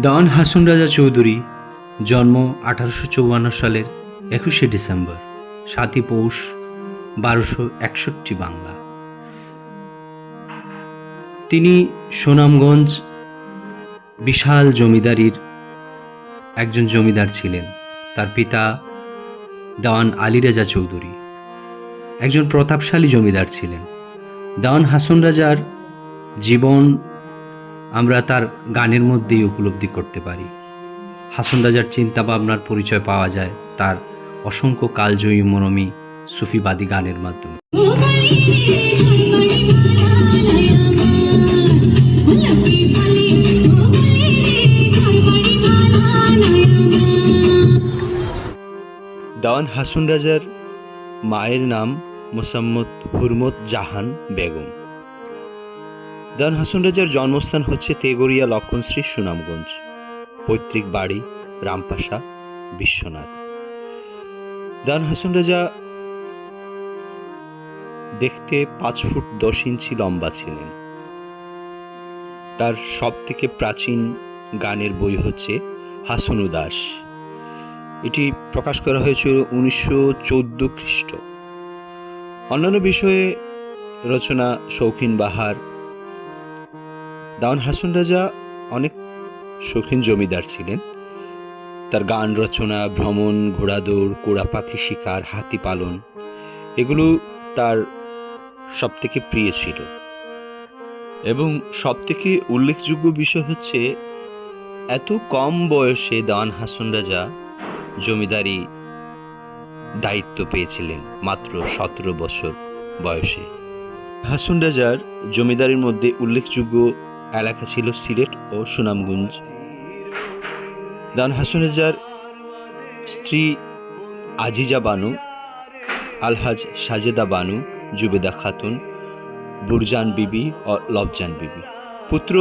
দেওয়ান হাসন রাজা চৌধুরী জন্ম 1854 সালের 21শে ডিসেম্বর, 7ই পৌষ 1261 বাংলা। তিনি সুনামগঞ্জ বিশাল জমিদারির একজন জমিদার ছিলেন। তার পিতা দেওয়ান আলী রাজা চৌধুরী একজন প্রতাপশালী জমিদার ছিলেন। দেওয়ান হাসন রাজার জীবন আমরা তার গানের মধ্যেই উপলব্ধি করতে পারি। হাসন রাজার চিন্তা ভাবনার পরিচয় পাওয়া যায় তার অসংখ্য কালজয়ী মরমী সুফিবাদী গানের মাধ্যমে। দেওয়ান হাসন রাজার মায়ের নাম মোসাম্মত হুরমত জাহান বেগম। দেওয়ান হাসন রাজার জন্মস্থান হচ্ছে তেগরিয়া লক্ষণশ্রী, সুনামগঞ্জ। পৈতৃক বাড়ি রামপাশা, বিশ্বনাথ। দেওয়ান হাসন রাজা দেখতে 5 ফুট 10 ইঞ্চি লম্বা ছিলেন। তার সব থেকে প্রাচীন গানের বই হচ্ছে হাসন উদাস। এটি প্রকাশ করা হয়েছিল 1914 খ্রিস্ট। অন্যান্য বিষয়ে রচনা শৌখিন বাহার। দেওয়ান হাসন রাজা অনেক শৌখিন জমিদার ছিলেন। তার গান রচনা, ভ্রমণ, ঘোড়াদৌড়, কোড়া পাখি শিকার, হাতি পালন, এগুলো তার সবথেকে প্রিয় ছিল। এবং সবথেকে উল্লেখযোগ্য বিষয় হচ্ছে এত কম বয়সে দেওয়ান হাসন রাজা জমিদারি দায়িত্ব পেয়েছিলেন, মাত্র 17 বছর বয়সে। হাসন রাজার জমিদারির মধ্যে উল্লেখযোগ্য এলাকা ছিল সিলেট ও সুনামগঞ্জ। দেওয়ান হাসন রাজার স্ত্রী আজিজা বানু, আলহাজ সাজেদা বানু, জুবেদা খাতুন, বুরজান বিবি ও লবজান বিবি। পুত্র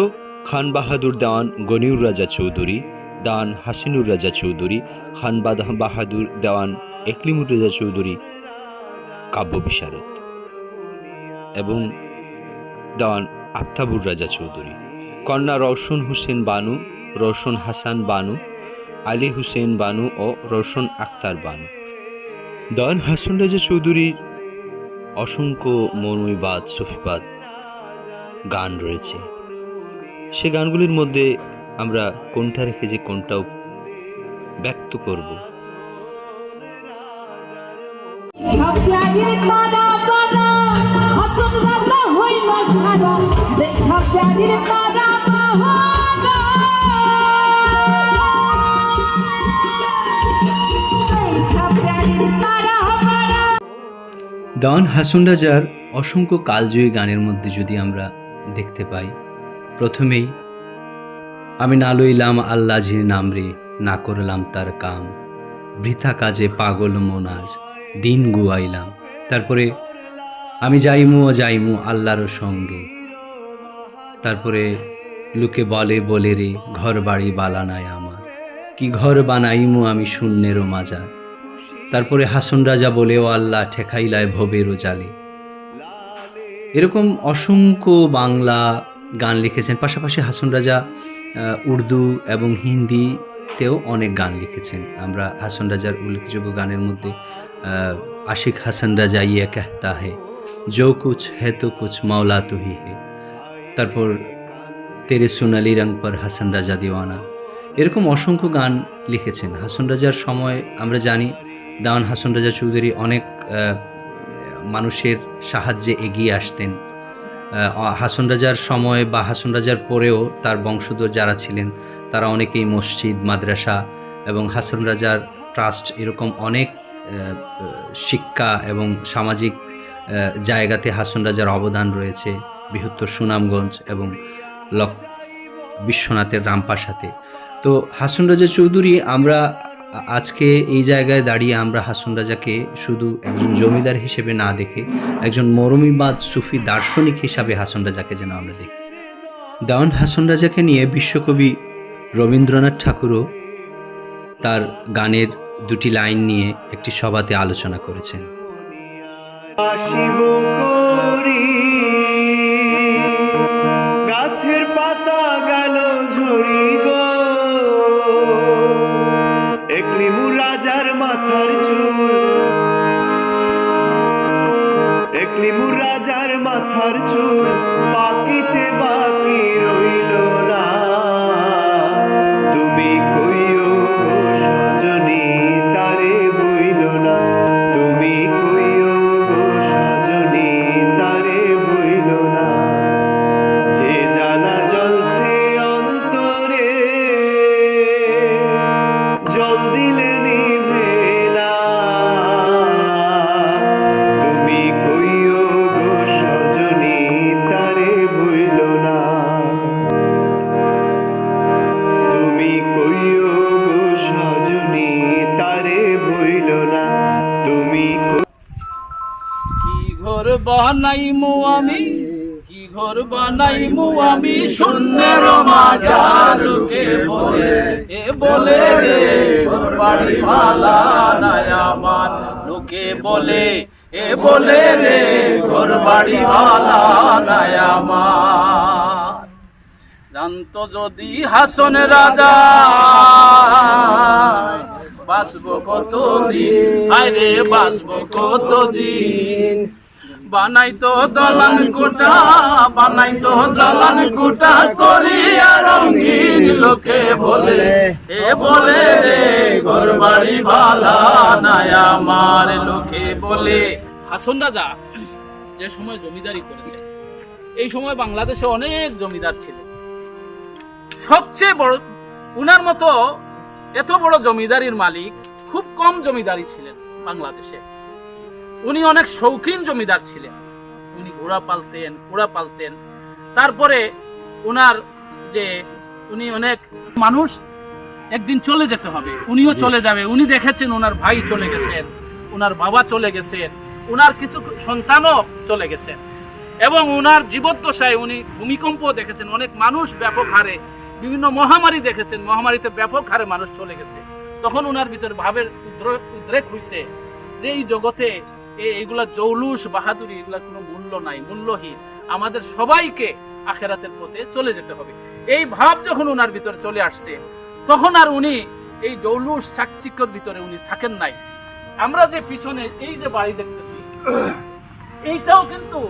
খান বাহাদুর দেওয়ান গনিউর রাজা চৌধুরী, দেওয়ান হাসিনুর রাজা চৌধুরী, খান বাহাদুর দেওয়ান একলিমুর রাজা চৌধুরী কাব্য বিশারদ, এবং দেওয়ান আফতাবুর রাজা চৌধুরী। কন্যা রওশন হোসেন বানু, রওশন হাসান বানু, আলী হুসেন বানু ও রওশন আক্তার বানু। দেওয়ান হাসন রাজা চৌধুরীর অসংখ্য মরমীবাদ, সুফিবাদ গান রয়েছে। সে গানগুলির মধ্যে আমরা কোনটা রেখে যে কোনটাও ব্যক্ত করব। দেওয়ান হাসন রাজার অসংখ্য কালজয়ী গানের মধ্যে যদি আমরা দেখতে পাই, প্রথমেই আমি না লইলাম আল্লাহজির নাম রে, না করলাম তার কাম, বৃথা কাজে পাগল মনার দিন গুয়াইলাম। তারপরে আমি যাইমু ও যাইমু আল্লাহর সঙ্গে। তারপরে লোকে বলে বলে রে, ঘর বাড়ি বালা নাই আমার, কি ঘর বানাইমু আমি শূন্যেরও মাজার। তারপরে হাসন রাজা বলে, ও আল্লাহ ঠেকাইলায় ভবেরও জালে। এরকম অসংখ্য বাংলা গান লিখেছেন। পাশাপাশি হাসন রাজা উর্দু এবং হিন্দিতেও অনেক গান লিখেছেন। আমরা হাসন রাজার উল্লেখযোগ্য গানের মধ্যে আশিক হাসন রাজা ইয়ে कहता है, जो कुछ है तो कुछ मौला तो ही है, তারপর তেরে সোনালি রং পর হাসন রাজা দিওয়ানা, এরকম অসংখ্য গান লিখেছেন। হাসন রাজার সময় আমরা জানি দেওয়ান হাসন রাজা চৌধুরী অনেক মানুষের সাহায্যে এগিয়ে আসতেন। হাসন রাজার সময় বা হাসন রাজার পরেও তার বংশধর যারা ছিলেন তারা অনেকেই মসজিদ, মাদ্রাসা এবং হাসন রাজার ট্রাস্ট, এরকম অনেক শিক্ষা এবং সামাজিক জায়গাতে হাসন রাজার অবদান রয়েছে বৃহত্তর সুনামগঞ্জ এবং বিশ্বনাথের রামপাশাতে। তো হাসন রাজা চৌধুরী, আমরা আজকে এই জায়গায় দাঁড়িয়ে আমরা হাসন রাজাকে শুধু একজন জমিদার হিসেবে না দেখে একজন মরমীবাদ সুফি দার্শনিক হিসাবে হাসন রাজাকে যেন আমরা দেখি। দেওয়ান হাসন রাজাকে নিয়ে বিশ্বকবি রবীন্দ্রনাথ ঠাকুরও তার গানের 2টি লাইন নিয়ে একটি সভাতে আলোচনা করেছেন। গাছের পাতা গেল ঝরি গো, বানাইমু আমি, কি ঘর বানাইমু আমি শূন্যের মাঝার। লোকে বলে এ বলে রে ঘর বাড়ি ভালা নাই আমার। লোকে বলে এ বলে রে ঘর বাড়ি ভালা নাই আমার। জানতো যদি হাসন রাজা বাঁচবো কতদিন, আরে বাঁচবো কতদিন। বানাইতো দলান কোটা, বানাইতো দলান কোটা করিয়া রঙিন। লোকে বলে এ বলে রে ঘর বাড়ি ভালা নাই আমার। লোকে বলে হাসন রাজা যে সময় জমিদারি করেছে, এই সময় বাংলাদেশে অনেক জমিদার ছিলেন। সবচেয়ে বড় উনার মতো এত বড় জমিদারির মালিক খুব কম জমিদারি ছিলেন বাংলাদেশে। উনি অনেক শৌখিন জমিদার ছিলেন। উনি ঘোড়া পালতেন, ঘোড়া পালতেন। তারপরে উনার যে উনি অনেক মানুষ একদিন চলে যেতে হবে, উনিও চলে যাবে। উনি দেখেছেন উনার ভাই চলে গেছেন, উনার বাবা চলে গেছেন, উনার কিছু সন্তানও চলে গেছেন। এবং উনার জীবদ্দশায় উনি ভূমিকম্প দেখেছেন, অনেক মানুষ ব্যাপক হারে, বিভিন্ন মহামারী দেখেছেন, মহামারীতে ব্যাপক হারে মানুষ চলে গেছে। তখন উনার ভিতরে ভাবের উদ্রেক হয়েছে যে এই জগতে এইগুলা জৌলুস বাহাদুরি এগুলা কোনো মূল্য নাই, মূল্যহীন। আমাদের সবাইকে আখেরাতের পথে চলে যেতে হবে। এই ভাব যখন উনার ভিতরে চলে আসছে, তখন আর উনি এই জৌলুস চাকচিক্যর ভিতরে উনি থাকেন নাই। আমরা যে পিছনে এই যে বাড়ি দেখতেছি, এইটাও কিন্তু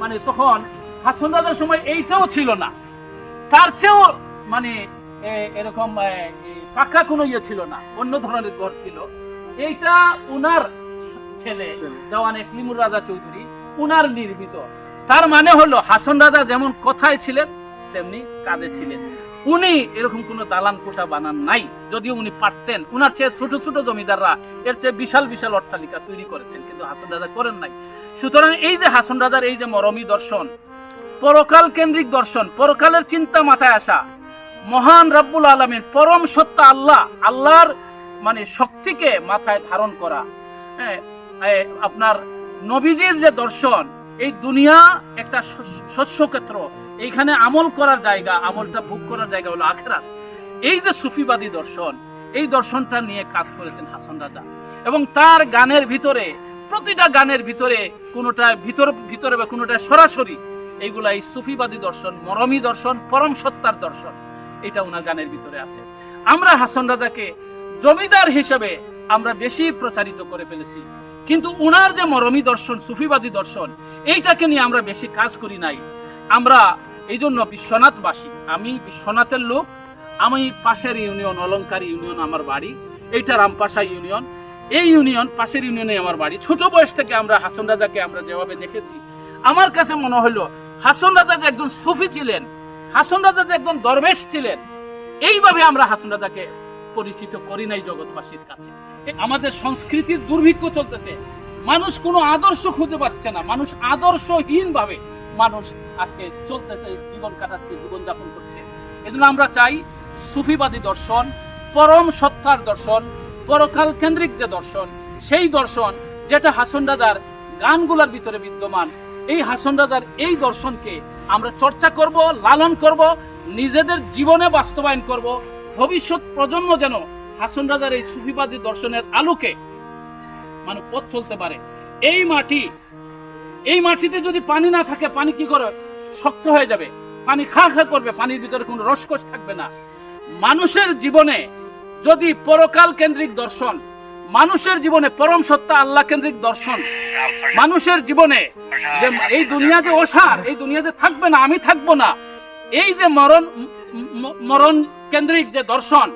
মানে তখন হাসন রাজার সময় এইটাও ছিল না, তার চেয়েও মানে এরকম পাকা কোনো ইয়ে ছিল না, অন্য ধরনের ঘর ছিল। এইটা উনার ছেলে দেওয়ান ইকলিমুর রাজা চৌধুরী উনার নির্মিত। তার মানে হলো হাসন রাজা যেমন কথায় ছিলেন তেমনি কাজে ছিলেন। উনি এরকম কোন দালান কোঠা বানান নাই, যদিও উনি পারতেন। উনার চেয়ে ছোট ছোট জমিদাররা এর চেয়ে বিশাল বিশাল অট্টালিকা তৈরি করেছেন, কিন্তু হাসন রাজা করেন নাই। সুতরাং এই যে হাসন রাজার এই যে মরমী দর্শন, পরকাল কেন্দ্রিক দর্শন, পরকালের চিন্তা মাথায় আসা, মহান রব্বুল আলামিন পরম সত্তা আল্লাহ, আল্লাহর মানে শক্তিকে মাথায় ধারণ করা, আপনার নবীজির যে দর্শন, এই দুনিয়া একটা শস্যক্ষেত্র, এইখানে আমল করার জায়গা, আমলটা ভোগ করার জায়গা হলো আখিরাত। এই যে সুফিবাদী দর্শন, এই দর্শনটা নিয়ে কাজ করেছেন হাসন রাজা। এবং তার গানের ভিতরে, প্রতিটা গানের ভিতরে কোনোটা ভিতরে বা কোনোটা সরাসরি এইগুলা এই সুফিবাদী দর্শন, মরমী দর্শন, পরম সত্তার দর্শন, এটা ওনার গানের ভিতরে আছে। আমরা হাসন রাজাকে জমিদার হিসেবে আমরা বেশি প্রচারিত করে ফেলেছি, কিন্তু উনার যে মরমী দর্শন, সুফিবাদী দর্শন, এইটাকে নিয়ে আমরা বেশি কাজ করি নাই। আমরা এই জন্য বিশ্বনাথবাসী, আমি বিশ্বনাথের লোক, আমি পাশের ইউনিয়ন অলঙ্কারী ইউনিয়ন আমার বাড়ি, এইটা রামপাশা ইউনিয়ন, এই ইউনিয়ন পাশের ইউনিয়নে আমার বাড়ি। ছোট বয়স থেকে আমরা হাসন রাজাকে আমরা যেভাবে দেখেছি, আমার কাছে মনে হলো হাসন রাজা যে একজন সুফি ছিলেন, হাসন রাজা যে একজন দরবেশ ছিলেন, এইভাবে আমরা হাসন রাজাকে পরিচিত করি নাই জগৎবাসীর কাছে। আমাদের সংস্কৃতির দুর্ভিক্ষ চলতেছে, মানুষ কোনো আদর্শ খুঁজে পাচ্ছে না, মানুষ আদর্শহীন ভাবে মানুষ আজকে চলতেছে, জীবন কাটাচ্ছে, জীবনযাপন করছে। এজন্য আমরা চাই সুফিবাদী দর্শন, পরম সত্তার দর্শন, পরকাল কেন্দ্রিক যে দর্শন, সেই দর্শন যেটা হাসন রাজার গানগুলোর ভিতরে বিদ্যমান, এই হাসন রাজার এই দর্শনকে আমরা চর্চা করব, লালন করব, নিজেদের জীবনে বাস্তবায়ন করব। ভবিষ্যৎ প্রজন্ম যেন হাসন রাজার এই সুফিবাদী দর্শনের আলোকে মানে পথ চলতে পারে। এই মাটিতে যদি পানি না থাকে, পানি কি করে? শক্ত হয়ে যাবে, পানি খা খা করবে, পানির ভিতরে কোনো রসকস থাকবে না। মানুষের জীবনে যদি পরকাল কেন্দ্রিক দর্শন, মানুষের জীবনে পরম সত্তা আল্লাহ কেন্দ্রিক দর্শন, মানুষের জীবনে যে এই দুনিয়াতে অসার, এই দুনিয়াতে থাকবে না, আমি থাকবো না, এই যে মরণ কেন্দ্রিক যে দর্শন,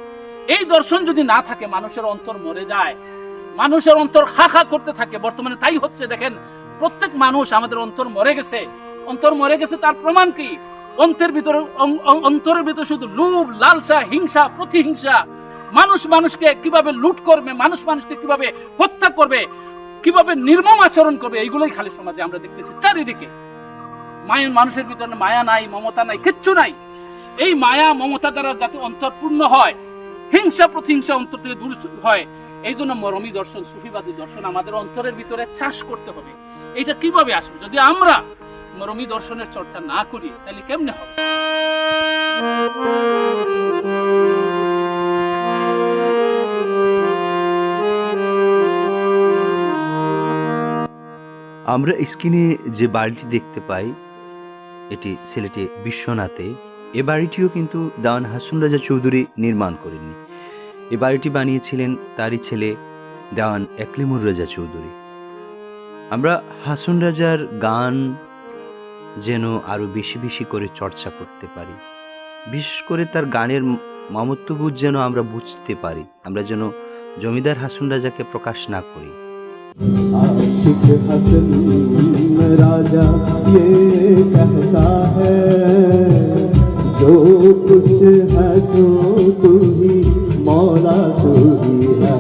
এই দর্শন যদি না থাকে, মানুষের অন্তর মরে যায়, মানুষের অন্তর খা খা করতে থাকে। বর্তমানে তাই হচ্ছে, দেখেন প্রত্যেক মানুষ, আমাদের অন্তর মরে গেছে। অন্তর মরে গেছে তার প্রমাণ কি? অন্তরের ভিতরে শুধু লোভ, লালসা, হিংসা, প্রতিহিংসা, মানুষ মানুষকে কিভাবে লুট করবে, মানুষ মানুষকে কিভাবে হত্যা করবে, কিভাবে নির্মম আচরণ করবে, এইগুলোই খালি সমাজে আমরা দেখতেছি চারিদিকে। মানুষের ভিতরে মায়া নাই, মমতা নাই, কিচ্ছু নাই। এই মায়া মমতা দ্বারা যাতে অন্তর পূর্ণ হয়, হিংসা প্রতিহিংসা অন্তর থেকে দূর হয়, এই জন্য মরমী দর্শন, সুফিবাদী দর্শন আমাদের অন্তরের ভিতরে চাষ করতে হবে। এটা কিভাবে আসবে? যদি আমরা মরমী দর্শনের চর্চা না করি তাহলে কেমনে হবে? আমরা স্ক্রিনে যে বাড়িটি দেখতে পাই এটি সিলেটে বিশ্বনাথে। এ বাড়িটিও কিন্তু দেওয়ান হাসন রাজা চৌধুরী নির্মাণ করেননি। এ বাড়িটি বানিয়েছিলেন তারই ছেলে দেওয়ান একলিমুর রাজা চৌধুরী। আমরা হাসন রাজার গান যেন আরও বেশি বেশি করে চর্চা করতে পারি, বিশেষ করে তার গানের মামত্ববোধ যেন আমরা বুঝতে পারি, আমরা যেন জমিদার হাসন রাজাকে প্রকাশ না করি। आशिक हसन राजा ये कहता है, जो कुछ है सो तू ही मौला तू ही है।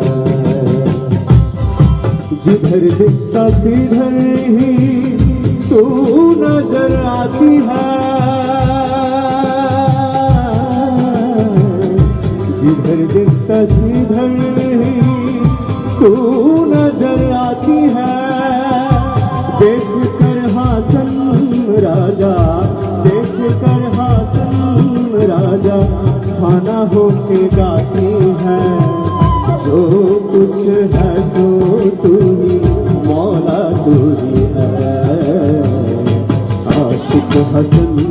जिधर दिखता सीधर ही तू नजर आती है, जिधर दिखता सीधर ही तू नजर आती है। देख कर हासन राजा, देख कर हासन राजा खाना होके गाती है। जो कुछ है सो तू ही मौला तू ही है। आशिक हसन